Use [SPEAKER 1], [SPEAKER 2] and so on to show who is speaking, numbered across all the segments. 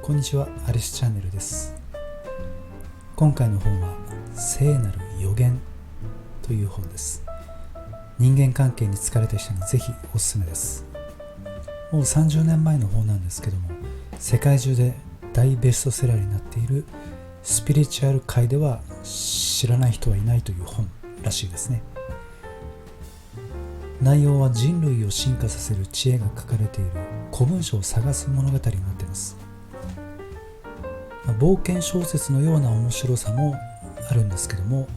[SPEAKER 1] こんにちは、アリスチャンネルです。今回の本は聖なる予言という本です。人間関係に疲れた人にぜひおすすめです。もう30年前の本なんですけども、世界中で大ベストセラーになっているスピリチュアル界では知らない人はいないという本らしいですね。内容は人類を進化させる知恵が書かれている古文書を探す物語になっています。冒険小説のような面白さもあるんですけども、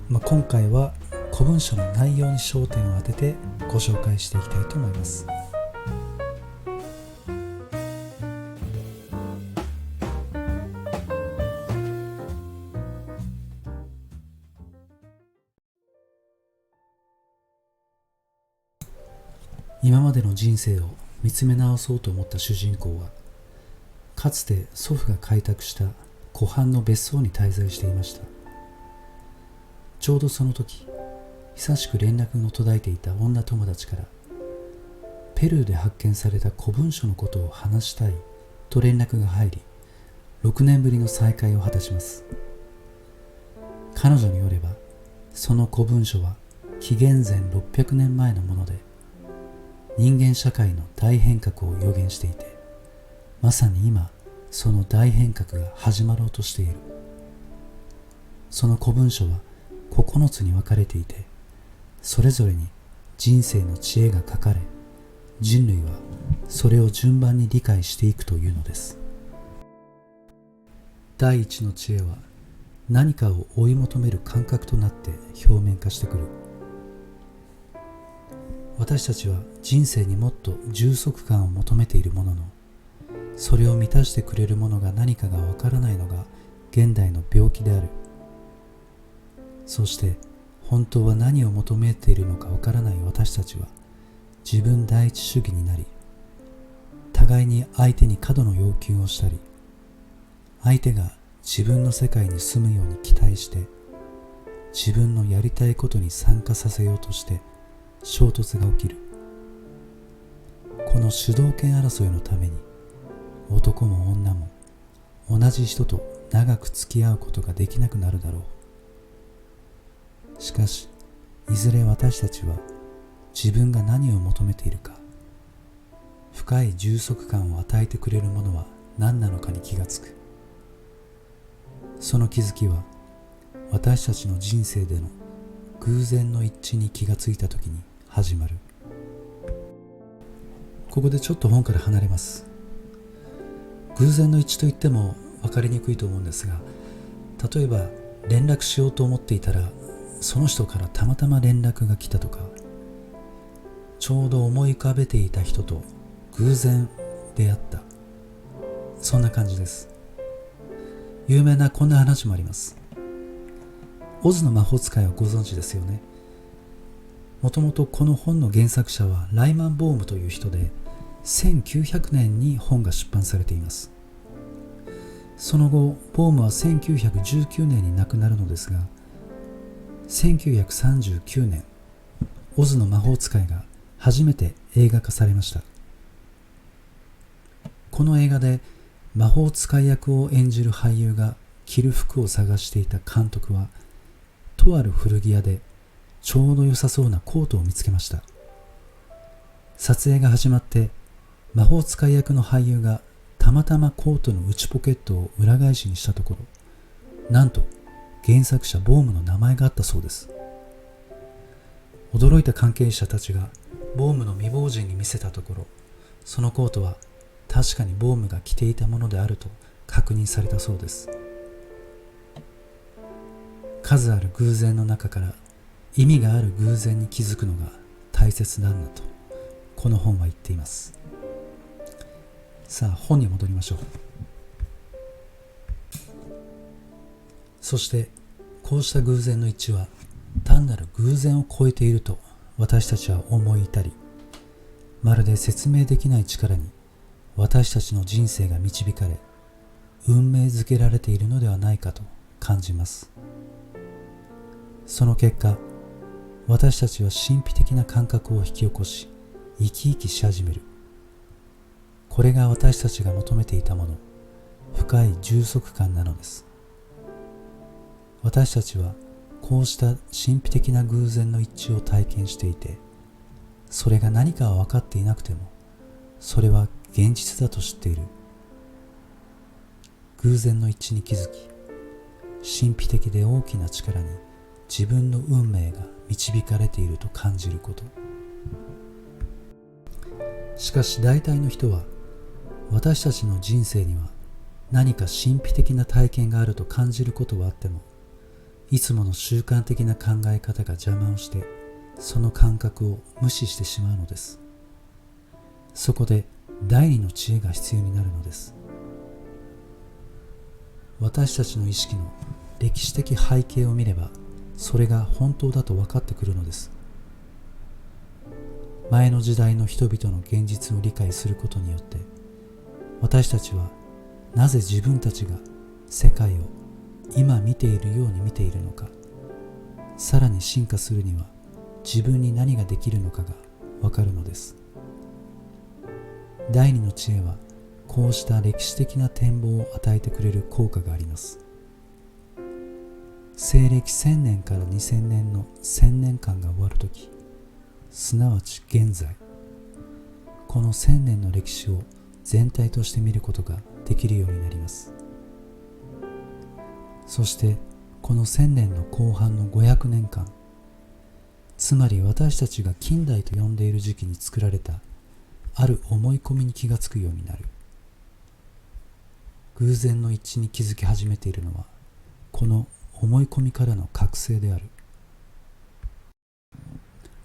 [SPEAKER 1] 今回は古文書の内容に焦点を当ててご紹介していきたいと思います。今までの人生を見つめ直そうと思った主人公は、かつて祖父が開拓した湖畔の別荘に滞在していました。ちょうどその時、久しく連絡の途絶えていた女友達から、ペルーで発見された古文書のことを話したいと連絡が入り、6年ぶりの再会を果たします。彼女によれば、その古文書は紀元前600年前のもので、人間社会の大変革を予言していて、まさに今その大変革が始まろうとしている。その古文書は9つに分かれていて、それぞれに人生の知恵が書かれ、人類はそれを順番に理解していくというのです。第一の知恵は、何かを追い求める感覚となって表面化してくる。私たちは人生にもっと充足感を求めているものの、それを満たしてくれるものが何かがわからないのが現代の病気である。そして本当は何を求めているのかわからない私たちは自分第一主義になり、互いに相手に過度の要求をしたり、相手が自分の世界に住むように期待して、自分のやりたいことに参加させようとして衝突が起きる。この主導権争いのために、男も女も同じ人と長く付き合うことができなくなるだろう。しかし、いずれ私たちは自分が何を求めているか、深い充足感を与えてくれるものは何なのかに気がつく。その気づきは、私たちの人生での偶然の一致に気がついたときに始まる。ここでちょっと本から離れます。偶然の一致といっても分かりにくいと思うんですが、例えば連絡しようと思っていたら、その人からたまたま連絡が来たとか、ちょうど思い浮かべていた人と偶然出会った、そんな感じです。有名なこんな話もあります。オズの魔法使いをご存知ですよね。もともとこの本の原作者はライマン・ボームという人で、1900年に本が出版されています。その後、ボームは1919年に亡くなるのですが、1939年、オズの魔法使いが初めて映画化されました。この映画で魔法使い役を演じる俳優が着る服を探していた監督は、とある古着屋でちょうど良さそうなコートを見つけました。撮影が始まって、魔法使い役の俳優がたまたまコートの内ポケットを裏返しにしたところ、なんと原作者ボームの名前があったそうです。驚いた関係者たちがボームの未亡人に見せたところ、そのコートは確かにボームが着ていたものであると確認されたそうです。数ある偶然の中から意味がある偶然に気づくのが大切なんだと、この本は言っています。さあ、本に戻りましょう。そしてこうした偶然の一致は単なる偶然を超えていると私たちは思い至り、まるで説明できない力に私たちの人生が導かれ、運命づけられているのではないかと感じます。その結果、私たちは神秘的な感覚を引き起こし、生き生きし始める。これが私たちが求めていたもの、深い充足感なのです。私たちはこうした神秘的な偶然の一致を体験していて、それが何かは分かっていなくても、それは現実だと知っている。偶然の一致に気づき、神秘的で大きな力に自分の運命が導かれていると感じること。しかし大体の人は、私たちの人生には何か神秘的な体験があると感じることはあっても、いつもの習慣的な考え方が邪魔をして、その感覚を無視してしまうのです。そこで第二の知恵が必要になるのです。私たちの意識の歴史的背景を見れば、それが本当だと分かってくるのです。前の時代の人々の現実を理解することによって、私たちはなぜ自分たちが世界を今見ているように見ているのか、さらに進化するには自分に何ができるのかが分かるのです。第二の知恵は、こうした歴史的な展望を与えてくれる効果があります。西暦1000年から2000年の1000年間が終わるとき、すなわち現在、この1000年の歴史を全体として見ることができるようになります。そしてこの1000年の後半の500年間、つまり私たちが近代と呼んでいる時期に作られたある思い込みに気がつくようになる。偶然の一致に気づき始めているのは、この思い込みからの覚醒である。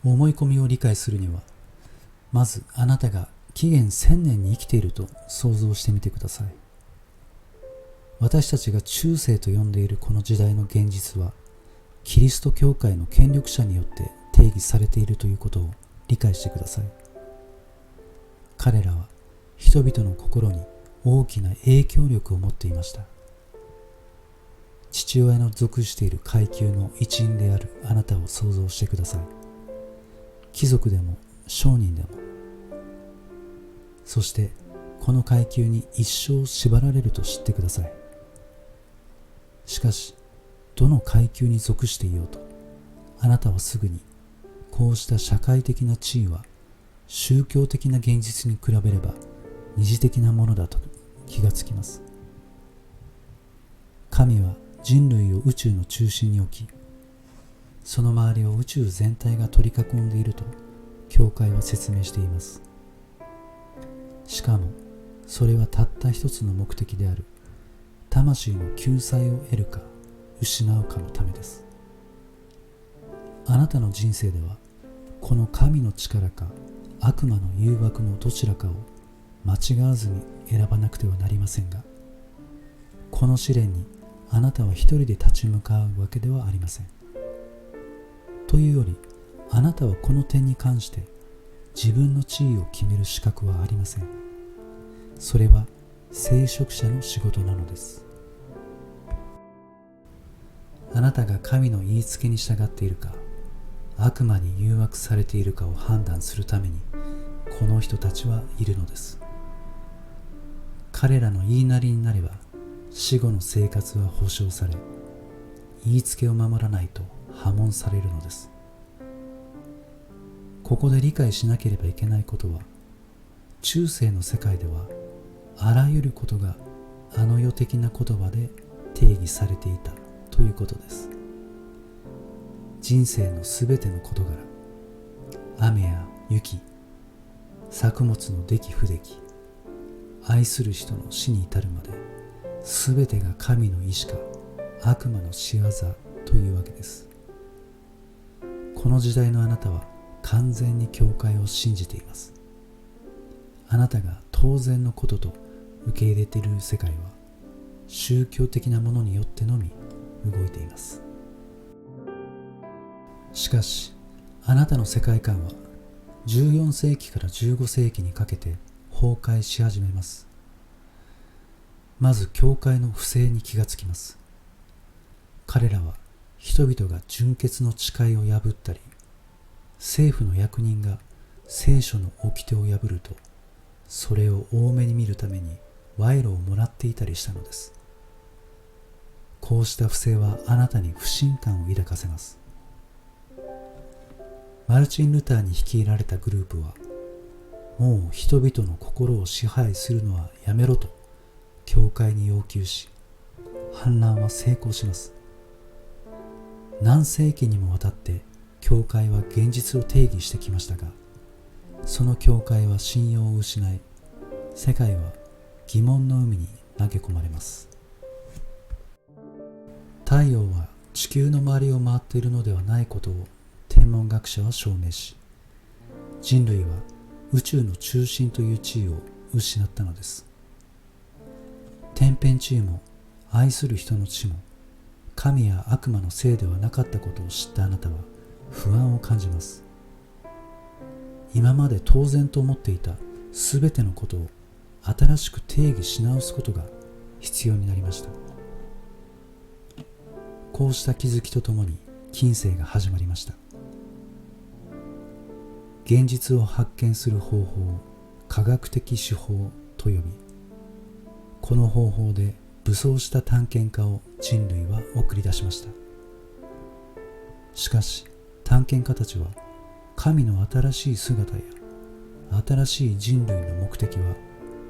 [SPEAKER 1] 思い込みを理解するには、まずあなたが紀元1000年に生きていると想像してみてください。私たちが中世と呼んでいるこの時代の現実は、キリスト教会の権力者によって定義されているということを理解してください。彼らは人々の心に大きな影響力を持っていました。父親の属している階級の一員であるあなたを想像してください。貴族でも商人でも。そしてこの階級に一生縛られると知ってください。しかし、どの階級に属していようと、あなたはすぐにこうした社会的な地位は宗教的な現実に比べれば二次的なものだと気がつきます。神は人類を宇宙の中心に置き、その周りを宇宙全体が取り囲んでいると教会は説明しています。しかもそれはたった一つの目的である魂の救済を得るか失うかのためです。あなたの人生ではこの神の力か悪魔の誘惑のどちらかを間違わずに選ばなくてはなりませんが、この試練にあなたは一人で立ち向かうわけではありません。というより、あなたはこの点に関して自分の地位を決める資格はありません。それは聖職者の仕事なのです。あなたが神の言いつけに従っているか、悪魔に誘惑されているかを判断するために、この人たちはいるのです。彼らの言いなりになれば、死後の生活は保証され、言いつけを守らないと破門されるのです。ここで理解しなければいけないことは、中世の世界ではあらゆることがあの世的な言葉で定義されていたということです。人生のすべての事柄、雨や雪、作物の出来不出来、愛する人の死に至るまで、すべてが神の意志か悪魔の仕業というわけです。この時代のあなたは完全に教会を信じています。あなたが当然のことと受け入れている世界は宗教的なものによってのみ動いています。しかし、あなたの世界観は14世紀から15世紀にかけて崩壊し始めます。まず教会の不正に気がつきます。彼らは人々が純潔の誓いを破ったり、政府の役人が聖書の掟を破ると、それを大目に見るために賄賂をもらっていたりしたのです。こうした不正はあなたに不信感を抱かせます。マルチン・ルターに率いられたグループは、もう人々の心を支配するのはやめろと教会に要求し、反乱は成功します。何世紀にもわたって教会は現実を定義してきましたが、その教会は信用を失い、世界は疑問の海に投げ込まれます。太陽は地球の周りを回っているのではないことを天文学者は証明し、人類は宇宙の中心という地位を失ったのです。天変地異も愛する人の地も神や悪魔のせいではなかったことを知ったあなたは不安を感じます。今まで当然と思っていたすべてのことを新しく定義し直すことが必要になりました。こうした気づきとともに近世が始まりました。現実を発見する方法を科学的手法と呼び、この方法で武装した探検家を人類は送り出しました。しかし探検家たちは神の新しい姿や新しい人類の目的は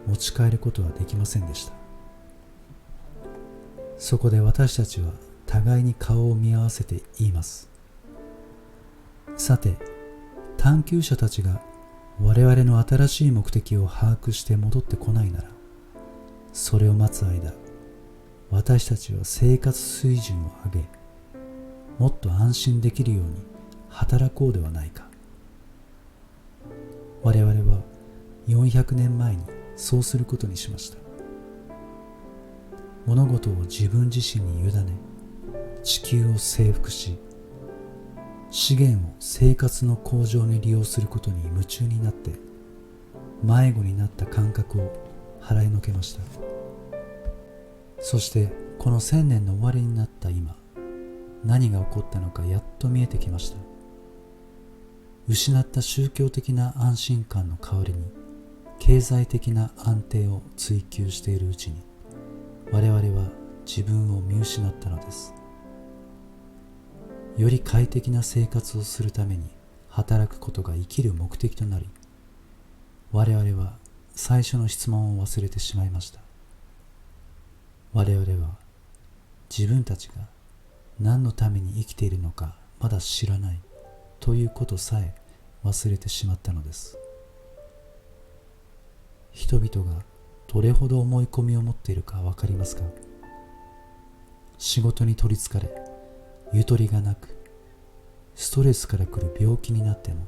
[SPEAKER 1] 持ち帰ることはできませんでした。そこで私たちは互いに顔を見合わせて言います。さて、探求者たちが我々の新しい目的を把握して戻ってこないなら、それを待つ間、私たちは生活水準を上げ、もっと安心できるように働こうではないか。我々は400年前にそうすることにしました。物事を自分自身に委ね、地球を征服し、資源を生活の向上に利用することに夢中になって、迷子になった感覚を払いのけました。そしてこの1000年の終わりになった今、何が起こったのかやっと見えてきました。失った宗教的な安心感の代わりに経済的な安定を追求しているうちに、我々は自分を見失ったのです。より快適な生活をするために働くことが生きる目的となり、我々は最初の質問を忘れてしまいました。我々は自分たちが何のために生きているのかまだ知らないということさえ忘れてしまったのです。人々がどれほど思い込みを持っているかわかりますか？仕事に取りつかれ、ゆとりがなく、ストレスから来る病気になっても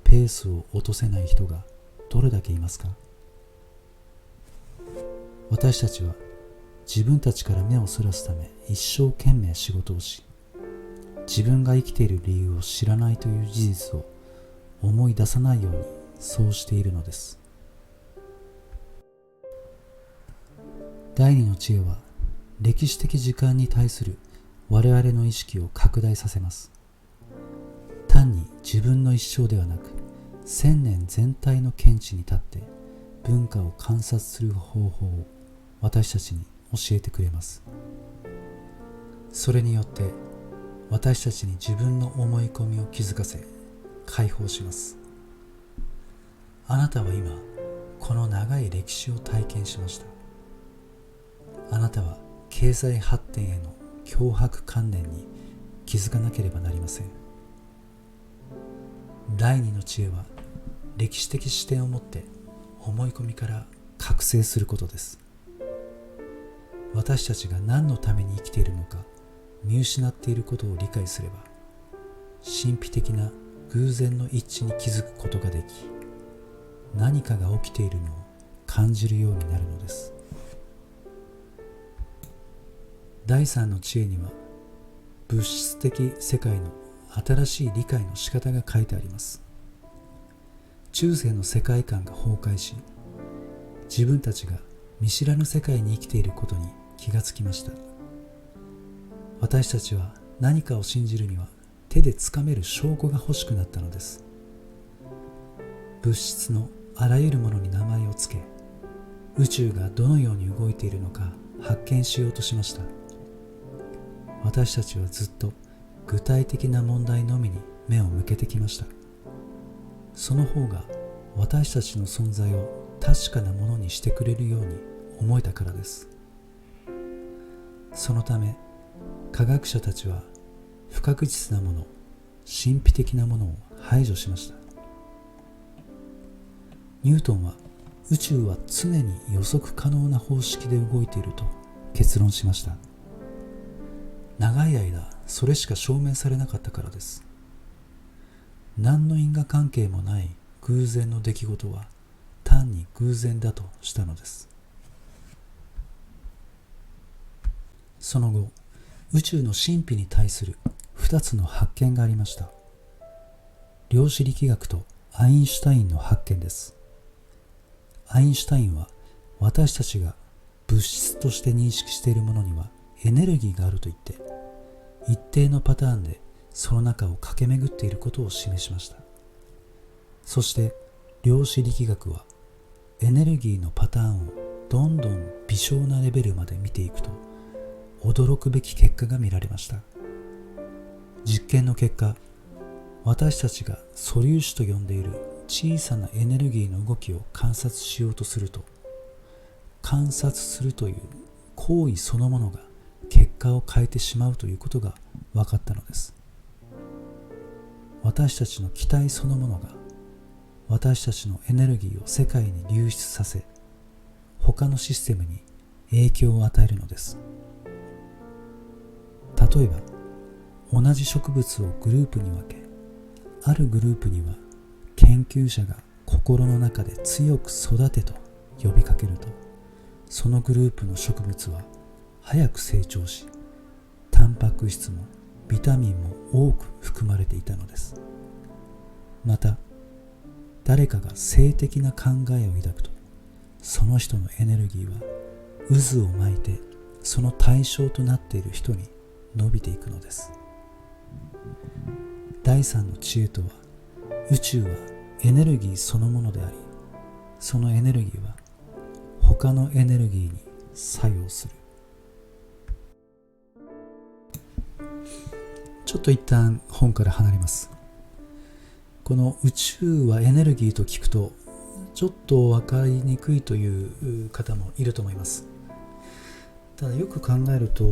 [SPEAKER 1] ペースを落とせない人がどれだけいますか？私たちは自分たちから目をそらすため一生懸命仕事をし、自分が生きている理由を知らないという事実を思い出さないようにそうしているのです。第二の知恵は歴史的時間に対する我々の意識を拡大させます。単に自分の一生ではなく、1000年全体の見地に立って文化を観察する方法を私たちに教えてくれます。それによって私たちに自分の思い込みを気づかせ解放します。あなたは今この長い歴史を体験しました。あなたは経済発展への強迫観念に気づかなければなりません。第二の知恵は歴史的視点を持って思い込みから覚醒することです。私たちが何のために生きているのか見失っていることを理解すれば、神秘的な偶然の一致に気づくことができ、何かが起きているのを感じるようになるのです。第三の知恵には物質的世界の新しい理解の仕方が書いてあります。中世の世界観が崩壊し、自分たちが見知らぬ世界に生きていることに気がつきました。私たちは何かを信じるには手でつかめる証拠が欲しくなったのです。物質のあらゆるものに名前をつけ、宇宙がどのように動いているのか発見しようとしました。私たちはずっと具体的な問題のみに目を向けてきました。その方が私たちの存在を確かなものにしてくれるように思えたからです。そのため科学者たちは不確実なもの、神秘的なものを排除しました。ニュートンは宇宙は常に予測可能な方式で動いていると結論しました。長い間それしか証明されなかったからです。何の因果関係もない偶然の出来事は単に偶然だとしたのです。その後、宇宙の神秘に対する2つの発見がありました。量子力学とアインシュタインの発見です。アインシュタインは私たちが物質として認識しているものにはエネルギーがあると言って、一定のパターンでその中を駆け巡っていることを示しました。そして量子力学はエネルギーのパターンをどんどん微小なレベルまで見ていくと驚くべき結果が見られました。実験の結果、私たちが素粒子と呼んでいる小さなエネルギーの動きを観察しようとすると、観察するという行為そのものが結果を変えてしまうということが分かったのです。私たちの期待そのものが私たちのエネルギーを世界に流出させ、他のシステムに影響を与えるのです。例えば、同じ植物をグループに分け、あるグループには研究者が心の中で強く育てと呼びかけると、そのグループの植物は早く成長し、タンパク質もビタミンも多く含まれていたのです。また、誰かが性的な考えを抱くと、その人のエネルギーは渦を巻いてその対象となっている人に伸びていくのです。第三の知恵とは、宇宙はエネルギーそのものであり、そのエネルギーは他のエネルギーに作用する。ちょっと一旦本から離れます。この宇宙はエネルギーと聞くとちょっと分かりにくいという方もいると思います。ただよく考えると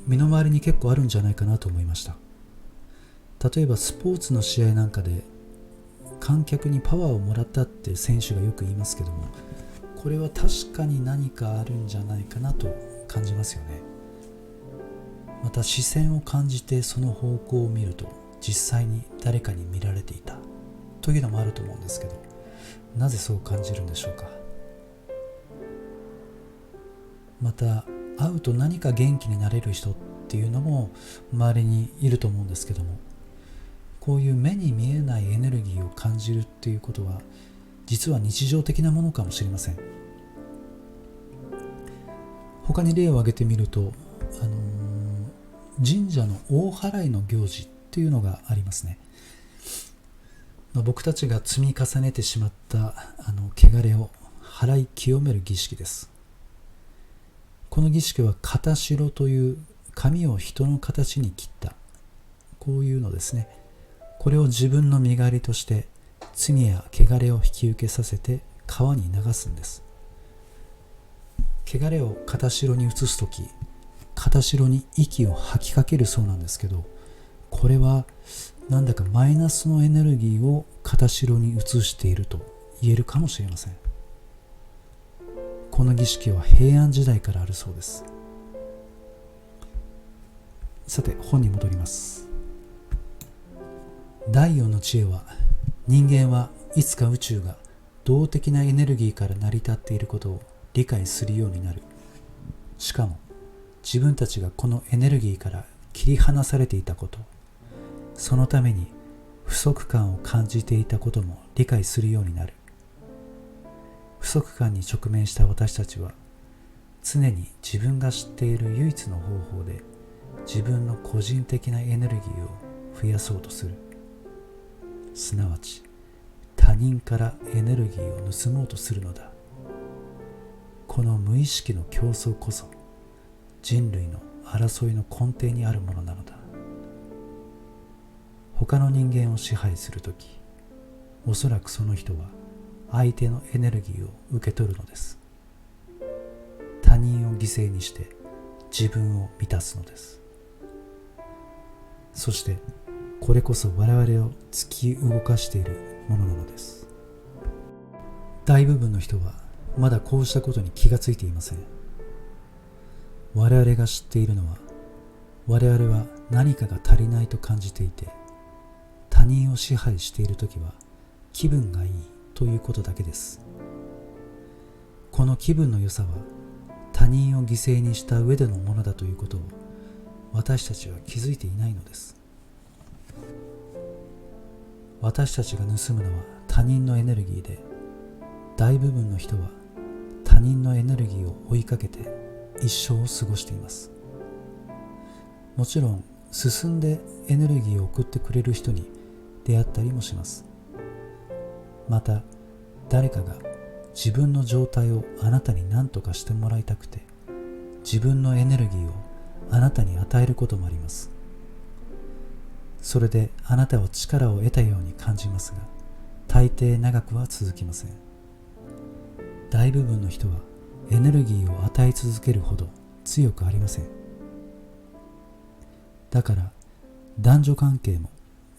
[SPEAKER 1] 身の回りに結構あるんじゃないかなと思いました。例えばスポーツの試合なんかで観客にパワーをもらったって選手がよく言いますけども、これは確かに何かあるんじゃないかなと感じますよね。また視線を感じてその方向を見ると実際に誰かに見られていたというのもあると思うんですけど、なぜそう感じるんでしょうか。また会うと何か元気になれる人っていうのも周りにいると思うんですけども、こういう目に見えないエネルギーを感じるっていうことは実は日常的なものかもしれません。他に例を挙げてみると、神社の大祓の行事っていうのがありますね。僕たちが積み重ねてしまった汚れを払い清める儀式です。この儀式は片白という髪を人の形に切ったこういうのですね。これを自分の身代わりとして罪や汚れを引き受けさせて川に流すんです。汚れを片白に移すとき、片白に息を吐きかけるそうなんですけど、これはなんだかマイナスのエネルギーを片白に移していると言えるかもしれません。この儀式は平安時代からあるそうです。さて本に戻ります。第4の知恵は、人間はいつか宇宙が動的なエネルギーから成り立っていることを理解するようになる。しかも自分たちがこのエネルギーから切り離されていたこと、そのために不足感を感じていたことも理解するようになる。不足感に直面した私たちは、常に自分が知っている唯一の方法で自分の個人的なエネルギーを増やそうとする。すなわち他人からエネルギーを盗もうとするのだ。この無意識の競争こそ人類の争いの根底にあるものなのだ。他の人間を支配するとき、おそらくその人は相手のエネルギーを受け取るのです。他人を犠牲にして自分を満たすのです。そしてこれこそ我々を突き動かしているものなのです。大部分の人はまだこうしたことに気がついていません。我々が知っているのは、我々は何かが足りないと感じていて、他人を支配しているときは気分がいいということだけです。この気分の良さは他人を犠牲にした上でのものだということを私たちは気づいていないのです。私たちが盗むのは他人のエネルギーで、大部分の人は他人のエネルギーを追いかけて一生を過ごしています。もちろん進んでエネルギーを送ってくれる人に出会ったりもします。また誰かが自分の状態をあなたに何とかしてもらいたくて、自分のエネルギーをあなたに与えることもあります。それであなたは力を得たように感じますが、大抵長くは続きません。大部分の人はエネルギーを与え続けるほど強くありません。だから男女関係も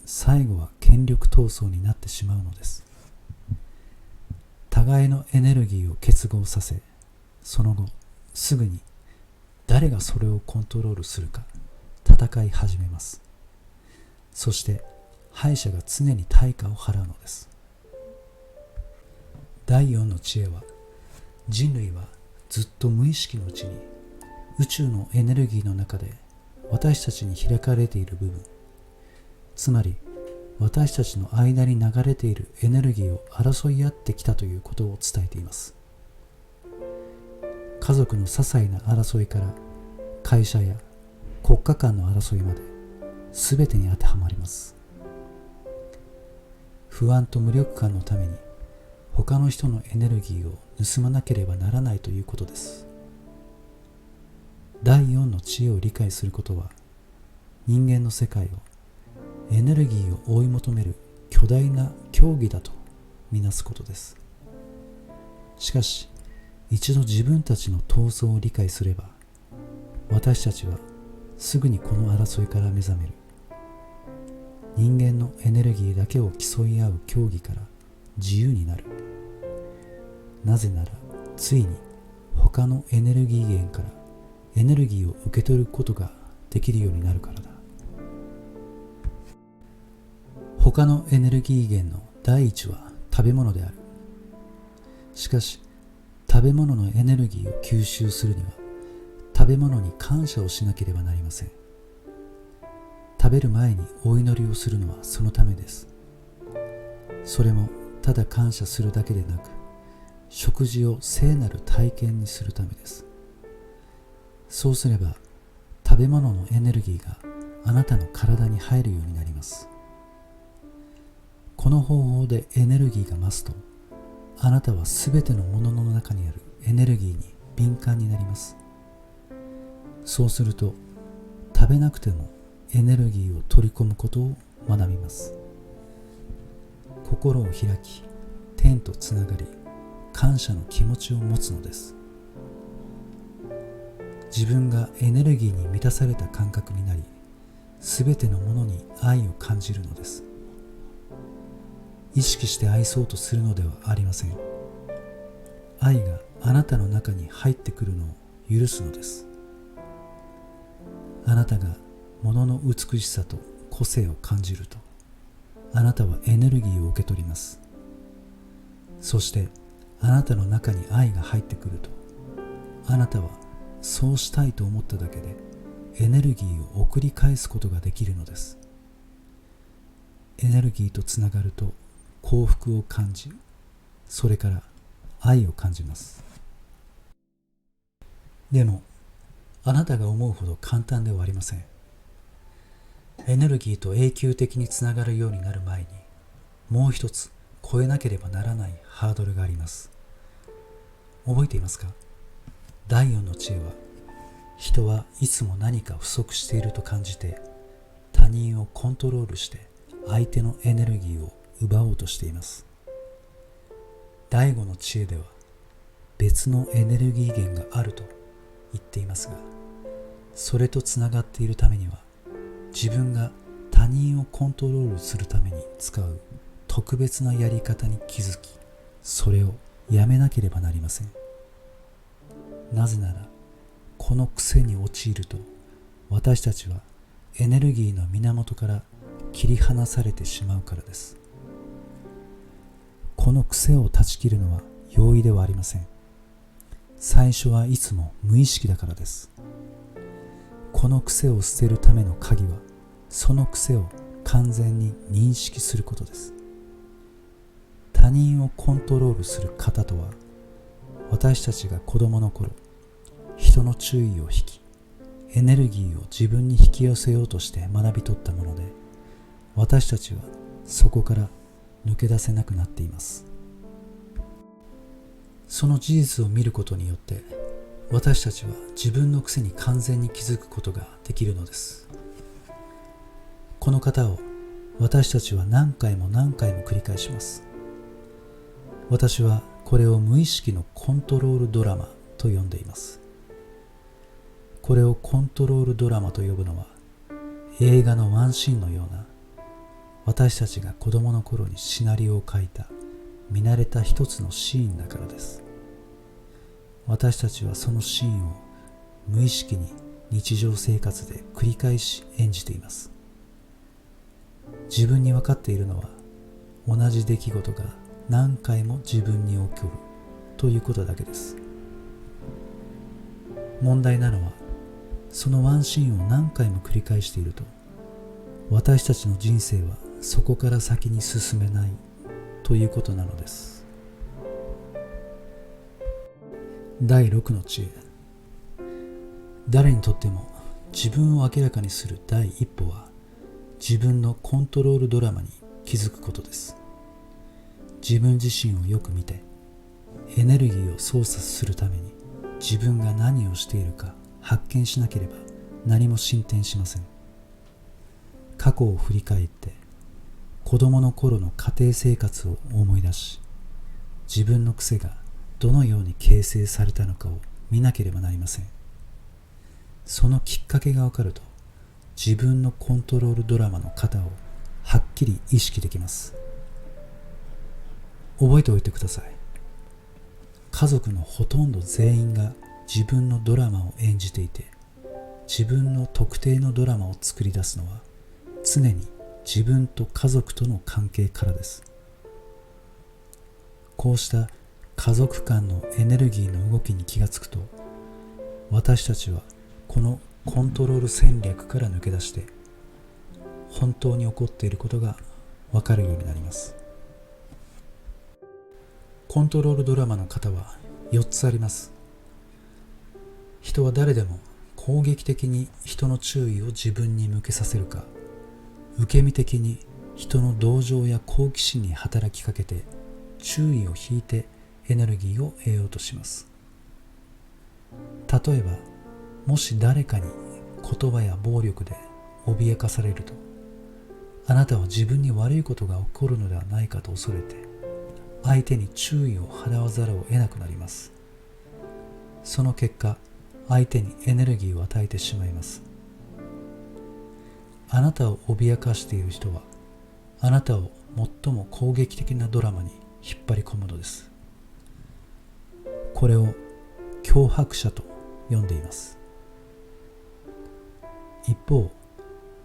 [SPEAKER 1] 最後は権力闘争になってしまうのです。互いのエネルギーを結合させ、その後すぐに誰がそれをコントロールするか戦い始めます。そして敗者が常に対価を払うのです。第4の知恵は、人類はずっと無意識のうちに宇宙のエネルギーの中で私たちに開かれている部分、つまり私たちの間に流れているエネルギーを争い合ってきたということを伝えています。家族の些細な争いから会社や国家間の争いまで全てに当てはまります。不安と無力感のために他の人のエネルギーを盗まなければならないということです。第4の知恵を理解することは、人間の世界をエネルギーを追い求める巨大な競技だとみなすことです。しかし、一度自分たちの闘争を理解すれば、私たちはすぐにこの争いから目覚める。人間のエネルギーだけを競い合う競技から自由になる。なぜなら、ついに他のエネルギー源からエネルギーを受け取ることができるようになるからだ。他のエネルギー源の第一は食べ物である。しかし、食べ物のエネルギーを吸収するには、食べ物に感謝をしなければなりません。食べる前にお祈りをするのはそのためです。それもただ感謝するだけでなく、食事を聖なる体験にするためです。そうすれば、食べ物のエネルギーがあなたの体に入るようになります。この方法でエネルギーが増すと、あなたはすべてのものの中にあるエネルギーに敏感になります。そうすると、食べなくてもエネルギーを取り込むことを学びます。心を開き、天とつながり、感謝の気持ちを持つのです。自分がエネルギーに満たされた感覚になり、すべてのものに愛を感じるのです。意識して愛そうとするのではありません。愛があなたの中に入ってくるのを許すのです。あなたが物の美しさと個性を感じると、あなたはエネルギーを受け取ります。そしてあなたの中に愛が入ってくると、あなたはそうしたいと思っただけでエネルギーを送り返すことができるのです。エネルギーとつながると幸福を感じ、それから愛を感じます。でも、あなたが思うほど簡単ではありません。エネルギーと永久的につながるようになる前に、もう一つ越えなければならないハードルがあります。覚えていますか？第4の知恵は、人はいつも何か不足していると感じて他人をコントロールして相手のエネルギーを奪おうとしています。第5の知恵では、別のエネルギー源があると言っていますが、それとつながっているためには、自分が他人をコントロールするために使う特別なやり方に気づき、それをやめなければなりません。なぜなら、この癖に陥ると、私たちはエネルギーの源から切り離されてしまうからです。この癖を断ち切るのは容易ではありません。最初はいつも無意識だからです。この癖を捨てるための鍵は、その癖を完全に認識することです。他人をコントロールする方とは、私たちが子供の頃、人の注意を引き、エネルギーを自分に引き寄せようとして学び取ったもので、私たちはそこから抜け出せなくなっています。その事実を見ることによって、私たちは自分の癖に完全に気づくことができるのです。この方を私たちは何回も何回も繰り返します。私はこれを無意識のコントロールドラマと呼んでいます。これをコントロールドラマと呼ぶのは、映画のワンシーンのような、私たちが子供の頃にシナリオを書いた見慣れた一つのシーンだからです。私たちはそのシーンを無意識に日常生活で繰り返し演じています。自分に分かっているのは、同じ出来事が何回も自分に起こるということだけです。問題なのは、そのワンシーンを何回も繰り返していると、私たちの人生はそこから先に進めないということなのです。第6の知恵。誰にとっても自分を明らかにする第一歩は、自分のコントロールドラマに気づくことです。自分自身をよく見て、エネルギーを操作するために自分が何をしているか発見しなければ何も進展しません。過去を振り返って、子供の頃の家庭生活を思い出し、自分の癖がどのように形成されたのかを見なければなりません。そのきっかけがわかると、自分のコントロールドラマの型をはっきり意識できます。覚えておいてください。家族のほとんど全員が自分のドラマを演じていて、自分の特定のドラマを作り出すのは常に自分と家族との関係からです。こうした家族間のエネルギーの動きに気がつくと、私たちはこのコントロール戦略から抜け出して、本当に起こっていることが分かるようになります。コントロールドラマの型は4つあります。人は誰でも攻撃的に人の注意を自分に向けさせるか、受け身的に人の同情や好奇心に働きかけて注意を引いてエネルギーを得ようとします。例えば、もし誰かに言葉や暴力で脅かされると、あなたは自分に悪いことが起こるのではないかと恐れて、相手に注意を払わざるを得なくなります。その結果、相手にエネルギーを与えてしまいます。あなたを脅かしている人は、あなたを最も攻撃的なドラマに引っ張り込むのです。これを脅迫者と呼んでいます。一方、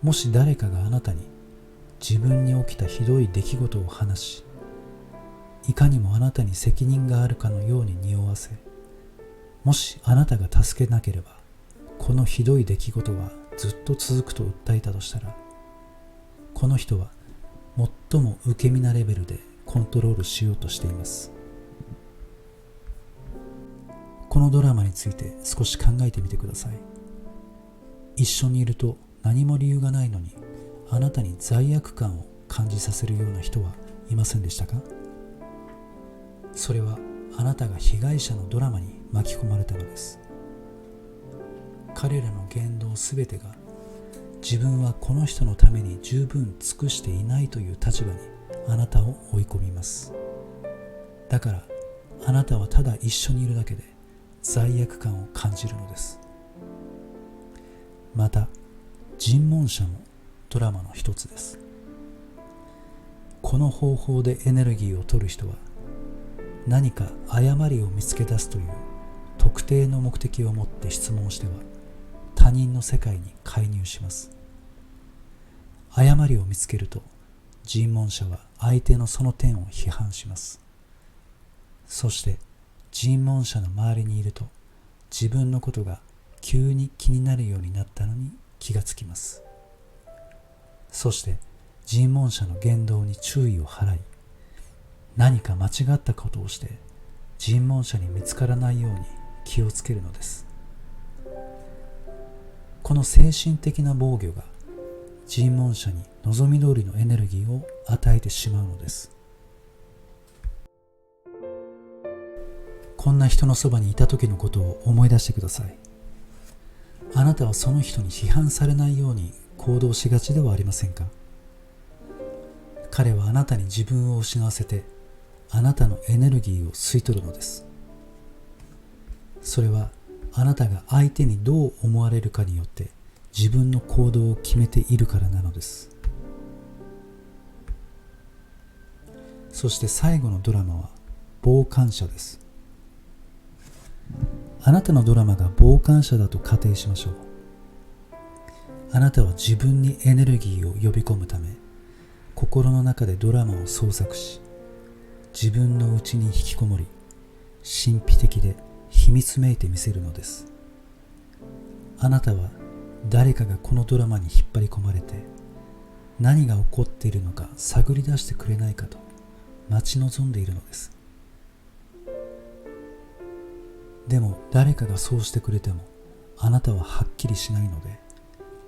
[SPEAKER 1] もし誰かがあなたに自分に起きたひどい出来事を話し、いかにもあなたに責任があるかのように匂わせ、もしあなたが助けなければこのひどい出来事はずっと続くと訴えたとしたら、この人は最も受け身なレベルでコントロールしようとしています。このドラマについて少し考えてみてください。一緒にいると何も理由がないのに、あなたに罪悪感を感じさせるような人はいませんでしたか？それはあなたが被害者のドラマに巻き込まれたのです。彼らの言動すべてが自分はこの人のために十分尽くしていないという立場にあなたを追い込みます。だからあなたはただ一緒にいるだけで罪悪感を感じるのです。また尋問者もドラマの一つです。この方法でエネルギーを取る人は何か誤りを見つけ出すという特定の目的を持って質問しては他人の世界に介入します。誤りを見つけると尋問者は相手のその点を批判します。そして尋問者の周りにいると自分のことが急に気になるようになったのに気がつきます。そして尋問者の言動に注意を払い、何か間違ったことをして尋問者に見つからないように気をつけるのです。この精神的な防御が尋問者に望み通りのエネルギーを与えてしまうのです。こんな人のそばにいた時のことを思い出してください。あなたはその人に批判されないように行動しがちではありませんか？彼はあなたに自分を失わせてあなたのエネルギーを吸い取るのです。それはあなたが相手にどう思われるかによって自分の行動を決めているからなのです。そして最後のドラマは傍観者です。あなたのドラマが傍観者だと仮定しましょう。あなたは自分にエネルギーを呼び込むため心の中でドラマを創作し、自分の内に引きこもり神秘的で秘密めいてみせるのです。あなたは誰かがこのドラマに引っ張り込まれて何が起こっているのか探り出してくれないかと待ち望んでいるのです。でも誰かがそうしてくれてもあなたははっきりしないので、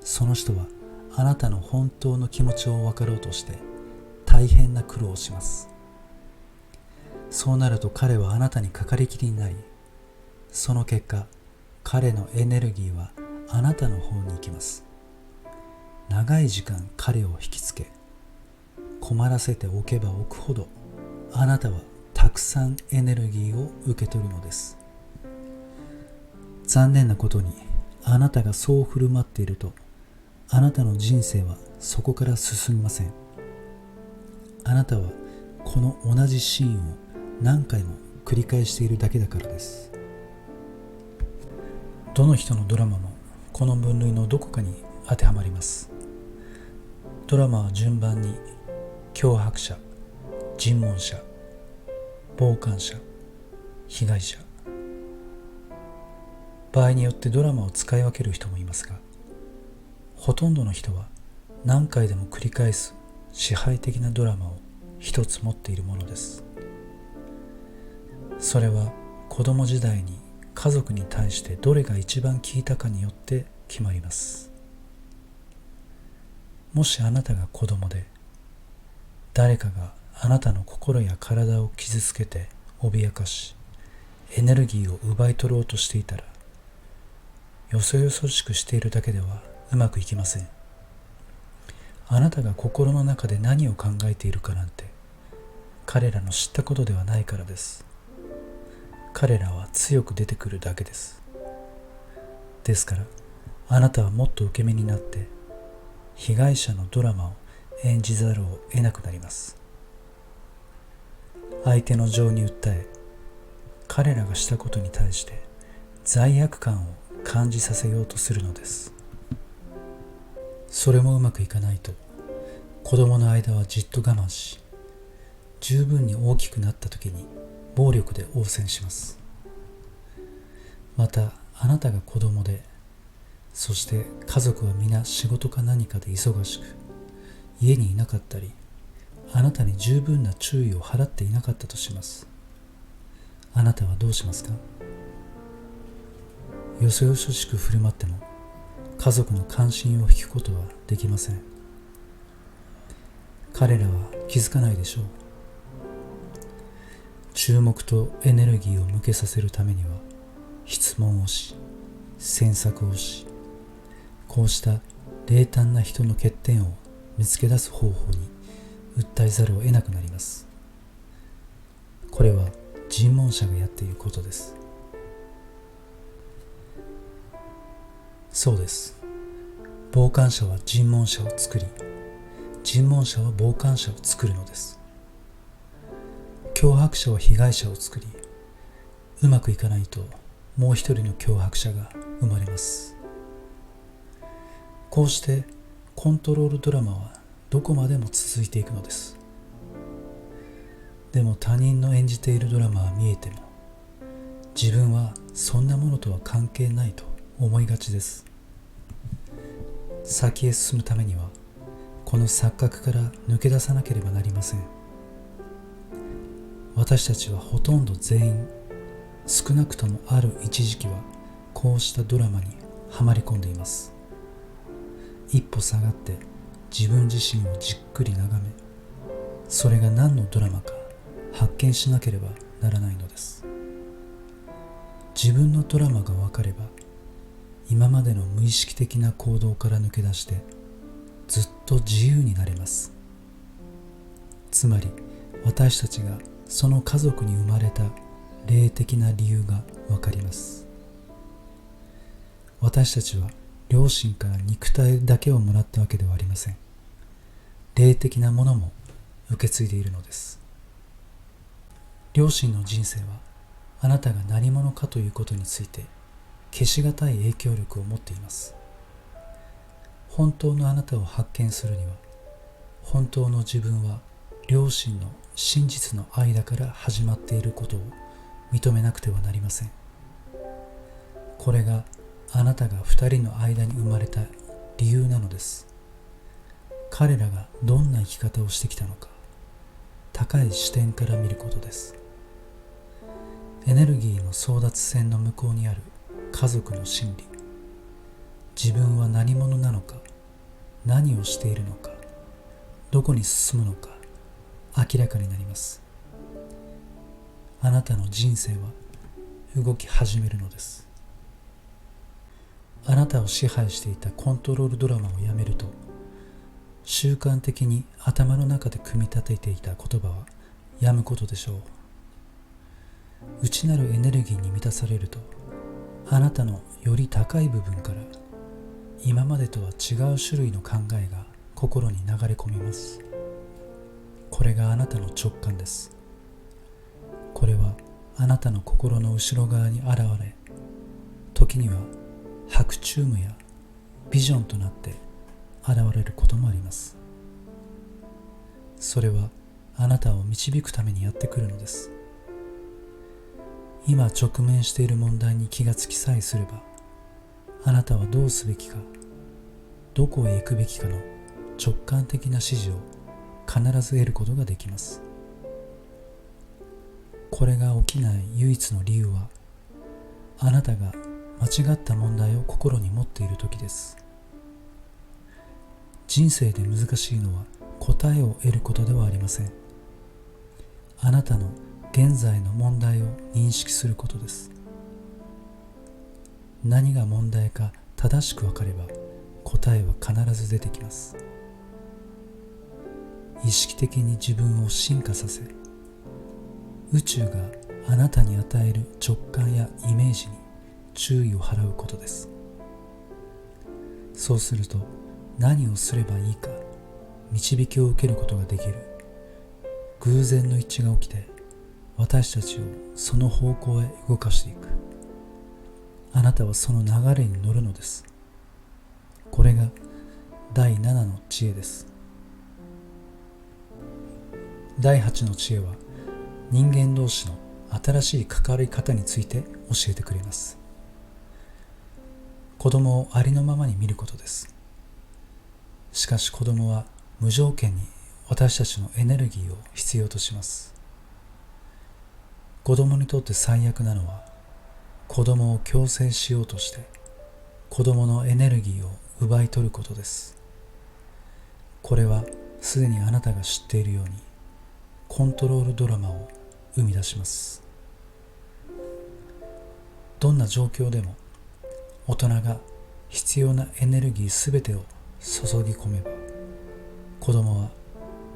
[SPEAKER 1] その人はあなたの本当の気持ちを分かろうとして大変な苦労をします。そうなると彼はあなたにかかりきりになり、その結果彼のエネルギーはあなたの方に行きます。長い時間彼を引きつけ困らせておけばおくほどあなたはたくさんエネルギーを受け取るのです。残念なことにあなたがそう振る舞っているとあなたの人生はそこから進みません。あなたはこの同じシーンを何回も繰り返しているだけだからです。どの人のドラマもこの分類のどこかに当てはまります。ドラマは順番に脅迫者、尋問者、傍観者、被害者。場合によってドラマを使い分ける人もいますが、ほとんどの人は何回でも繰り返す支配的なドラマを一つ持っているものです。それは子供時代に家族に対してどれが一番効いたかによって決まります。もしあなたが子供で誰かがあなたの心や体を傷つけて脅かしエネルギーを奪い取ろうとしていたら、よそよそしくしているだけではうまくいきません。あなたが心の中で何を考えているかなんて彼らの知ったことではないからです。彼らは強く出てくるだけです。ですからあなたはもっと受け身になって被害者のドラマを演じざるを得なくなります。相手の情に訴え、彼らがしたことに対して罪悪感を感じさせようとするのです。それもうまくいかないと子供の間はじっと我慢し、十分に大きくなった時に暴力で応戦します。またあなたが子供で、そして家族は皆仕事か何かで忙しく家にいなかったり、あなたに十分な注意を払っていなかったとします。あなたはどうしますか？よそよそしく振る舞っても家族の関心を引くことはできません。彼らは気づかないでしょう。注目とエネルギーを向けさせるためには質問をし、詮索をし、こうした冷淡な人の欠点を見つけ出す方法に訴えざるを得なくなります。これは尋問者がやっていることです。そうです。傍観者は尋問者を作り、尋問者は傍観者を作るのです。脅迫者は被害者を作り、うまくいかないともう一人の脅迫者が生まれます。こうしてコントロールドラマはどこまでも続いていくのです。でも他人の演じているドラマは見えても、自分はそんなものとは関係ないと思いがちです。先へ進むためには、この錯覚から抜け出さなければなりません。私たちはほとんど全員、少なくともある一時期はこうしたドラマにはまり込んでいます。一歩下がって自分自身をじっくり眺め、それが何のドラマか発見しなければならないのです。自分のドラマが分かれば、今までの無意識的な行動から抜け出してずっと自由になれます。つまり私たちがその家族に生まれた霊的な理由が分かります。私たちは両親から肉体だけをもらったわけではありません。霊的なものも受け継いでいるのです。両親の人生はあなたが何者かということについて消しがたい影響力を持っています。本当のあなたを発見するには、本当の自分は両親の真実の愛だから始まっていることを認めなくてはなりません。これがあなたが二人の間に生まれた理由なのです。彼らがどんな生き方をしてきたのか、高い視点から見ることです。エネルギーの争奪戦の向こうにある家族の心理、自分は何者なのか、何をしているのか、どこに進むのか明らかになります。あなたの人生は動き始めるのです。あなたを支配していたコントロールドラマをやめると、習慣的に頭の中で組み立てていた言葉はやむことでしょう。内なるエネルギーに満たされると、あなたのより高い部分から今までとは違う種類の考えが心に流れ込みます。これがあなたの直感です。これはあなたの心の後ろ側に現れ、時には白チュームやビジョンとなって現れることもあります。それはあなたを導くためにやってくるのです。今直面している問題に気がつきさえすれば、あなたはどうすべきか、どこへ行くべきかの直感的な指示を必ず得ることができます。これが起きない唯一の理由は、あなたが間違った問題を心に持っている時です。人生で難しいのは答えを得ることではありません。あなたの現在の問題を認識することです。何が問題か正しく分かれば答えは必ず出てきます。意識的に自分を進化させ、宇宙があなたに与える直感やイメージに注意を払うことです。そうすると何をすればいいか導きを受けることができる。偶然の一致が起きて私たちをその方向へ動かしていく。あなたはその流れに乗るのです。これが第7の知恵です。第8の知恵は人間同士の新しい関わり方について教えてくれます。子供をありのままに見ることです。しかし子供は無条件に私たちのエネルギーを必要とします。子供にとって最悪なのは、子供を強制しようとして子供のエネルギーを奪い取ることです。これはすでにあなたが知っているようにコントロールドラマを生み出します。どんな状況でも大人が必要なエネルギーすべてを注ぎ込めば、子供は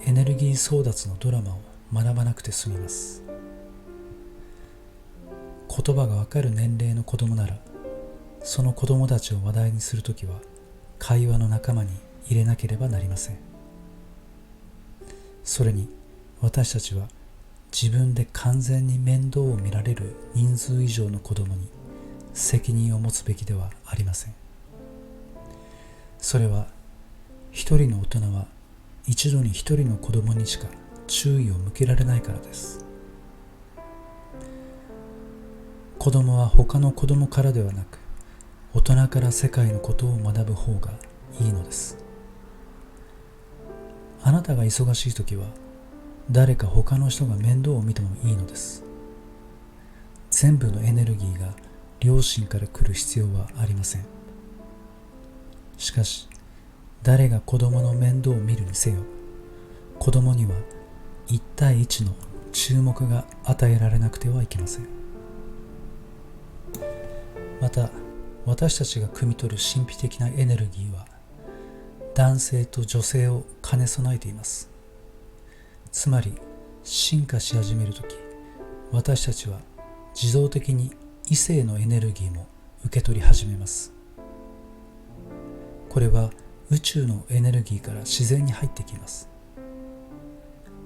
[SPEAKER 1] エネルギー争奪のドラマを学ばなくて済みます。言葉がわかる年齢の子供なら、その子供たちを話題にするときは会話の仲間に入れなければなりません。それに私たちは自分で完全に面倒を見られる人数以上の子供に責任を持つべきではありません。それは一人の大人は一度に一人の子供にしか注意を向けられないからです。子供は他の子供からではなく、大人から世界のことを学ぶ方がいいのです。あなたが忙しいときは誰か他の人が面倒を見てもいいのです。全部のエネルギーが両親から来る必要はありません。しかし誰が子供の面倒を見るにせよ、子供には1対1の注目が与えられなくてはいけません。また私たちが汲み取る神秘的なエネルギーは男性と女性を兼ね備えています。つまり進化し始めるとき、私たちは自動的に異性のエネルギーも受け取り始めます。これは宇宙のエネルギーから自然に入ってきます。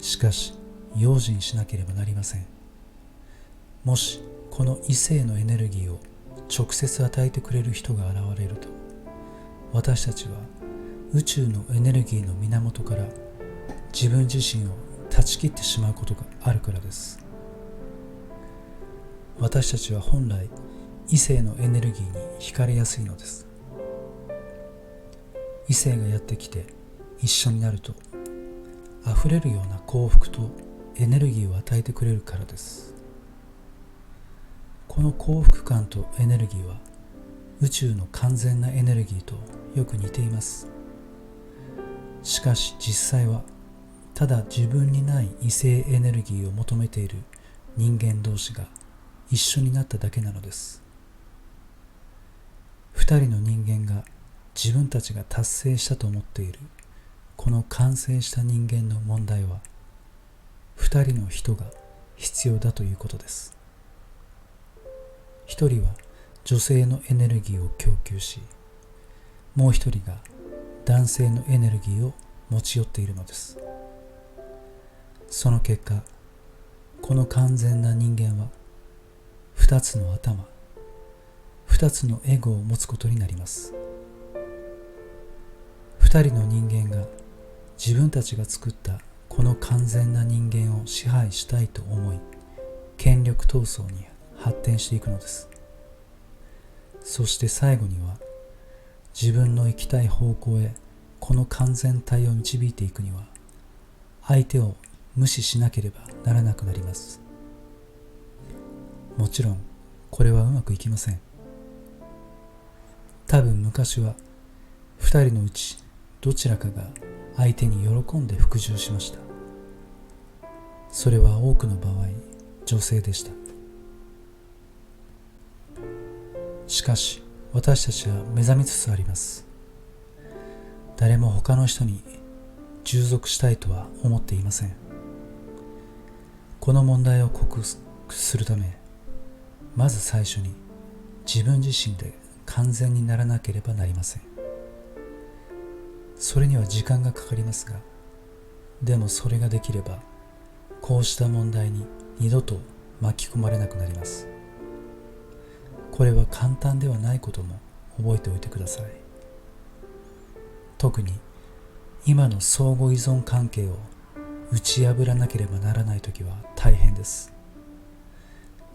[SPEAKER 1] しかし用心しなければなりません。もしこの異性のエネルギーを直接与えてくれる人が現れると、私たちは宇宙のエネルギーの源から自分自身を断ち切ってしまうことがあるからです。私たちは本来異性のエネルギーに惹かれやすいのです。異性がやってきて一緒になると溢れるような幸福とエネルギーを与えてくれるからです。この幸福感とエネルギーは宇宙の完全なエネルギーとよく似ています。しかし実際はただ自分にない異性エネルギーを求めている人間同士が一緒になっただけなのです。二人の人間が自分たちが達成したと思っているこの完成した人間の問題は、二人の人が必要だということです。一人は女性のエネルギーを供給し、もう一人が男性のエネルギーを持ち寄っているのです。その結果、この完全な人間は二つの頭、二つのエゴを持つことになります。二人の人間が自分たちが作ったこの完全な人間を支配したいと思い、権力闘争に発展していくのです。そして最後には、自分の行きたい方向へこの完全体を導いていくには、相手を無視しなければならなくなります。もちろんこれはうまくいきません。多分昔は二人のうちどちらかが相手に喜んで服従しました。それは多くの場合女性でした。しかし私たちは目覚めつつあります。誰も他の人に従属したいとは思っていません。この問題を克服するため、まず最初に自分自身で完全にならなければなりません。それには時間がかかりますが、でもそれができればこうした問題に二度と巻き込まれなくなります。これは簡単ではないことも覚えておいてください。特に今の相互依存関係を打ち破らなければならないときは大変です。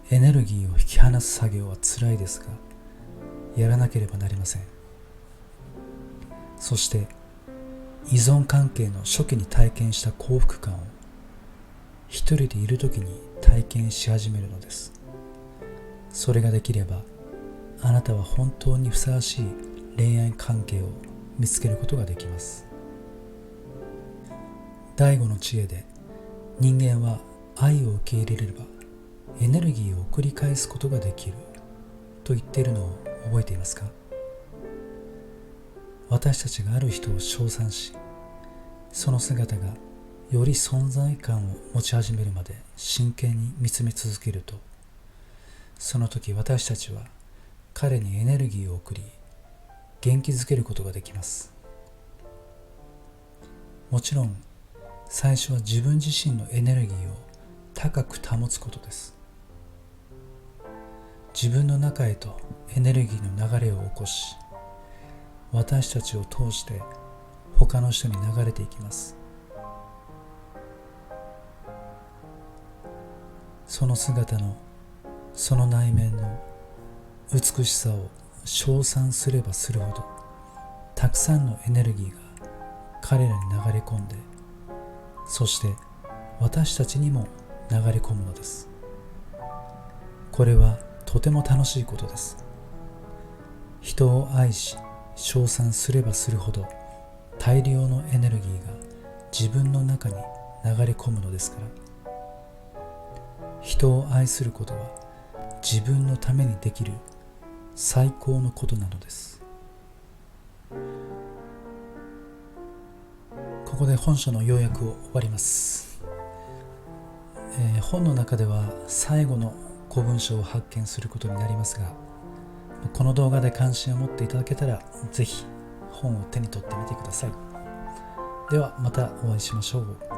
[SPEAKER 1] エネルギーを引き離す作業は辛いですが、やらなければなりません。そして依存関係の初期に体験した幸福感を一人でいるときに体験し始めるのです。それができれば、あなたは本当にふさわしい恋愛関係を見つけることができます。第五の知恵で、人間は愛を受け入れればエネルギーを送り返すことができると言っているのを覚えていますか？私たちがある人を称賛し、その姿がより存在感を持ち始めるまで真剣に見つめ続けると、その時私たちは彼にエネルギーを送り、元気づけることができます。もちろん最初は自分自身のエネルギーを高く保つことです。自分の中へとエネルギーの流れを起こし、私たちを通して他の人に流れていきます。その姿の、その内面の美しさを称賛すればするほど、たくさんのエネルギーが彼らに流れ込んで、そして私たちにも流れ込むのです。これはとても楽しいことです。人を愛し称賛すればするほど、大量のエネルギーが自分の中に流れ込むのですから。人を愛することは自分のためにできる最高のことなのです。ここで本書の要約を終わります。本の中では最後の古文書を発見することになりますが、この動画で関心を持っていただけたらぜひ本を手に取ってみてください。ではまたお会いしましょう。